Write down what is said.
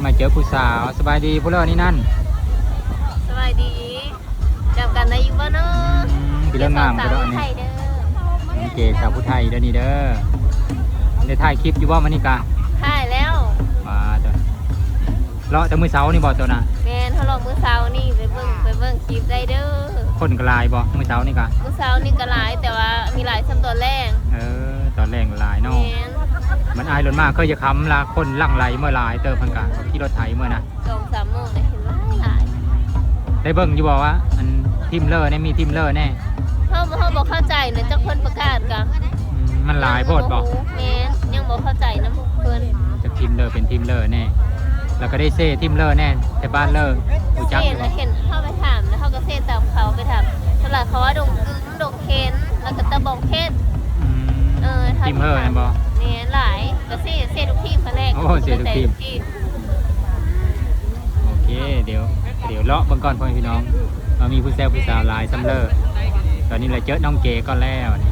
มาเจอผู้สาวสบายดีผู้เล่านี่นั่นสบายดีจับกันได้อยู่บ่เนาะพี่เรื่องงามก็ได้นี่น้องเกสาวผู้ไทยเด้อนี่เด้อได้ถ่ายคลิปอยู่ว่ามันนี่กะถ่ายแล้วมาจ้ะเลาะแต่มือเสานี่บ่ตัวน่ะแม่นเขาลองมือเสานี่ไปเบิ่งคลิปได้เด้อคนกลายบ่มือเสานี่กะมือเสานี่ก็หลายแต่ว่ามีหลายซ้ำตอนแรกตอนแรกหลายเนาะมันอายรถมากเคยจะค้ำละคนลั่งไหลเมื่อหลายเติมพันกะขี่รถไถเมื่อนะ2-3 โมงได้เห็นหลายได้เบิ่งอยู่บ่ว่าอันทิมเลอร์เนี่ยมีทิมเลอร์แน่เขาบอกเข้าใจนะจักคนประกาศกะมันหลายโพดบอกแม่ยังบอกเข้าใจนะเพิ่นจากทิมเลอร์เป็นทิมเลอร์แน่แล้วก็ได้เซ่ทิมเลอร์แน่แต่บ้านเลอร์รู้จักอยู่เห็นเข้าไปถามแล้วเขาก็เซ่ตามเขาไปถามตลาดเขาว่าดงกึ้งดงเคนแล้วก็ตะบองเพชรทิมเลอร์นะบอกเนี่ยหลายก็เซ่ทุกทีมคะแนนโอ้เซ่ทุกทีมโอเคเดี๋ยวเลาะเบิ่งก่อนพ่อพี่น้องมีผู้แซ่บผู้สาวหลายซัมเลอร์ตอนนี้เราเจอน้องเก๋ก่อนแล้วนี่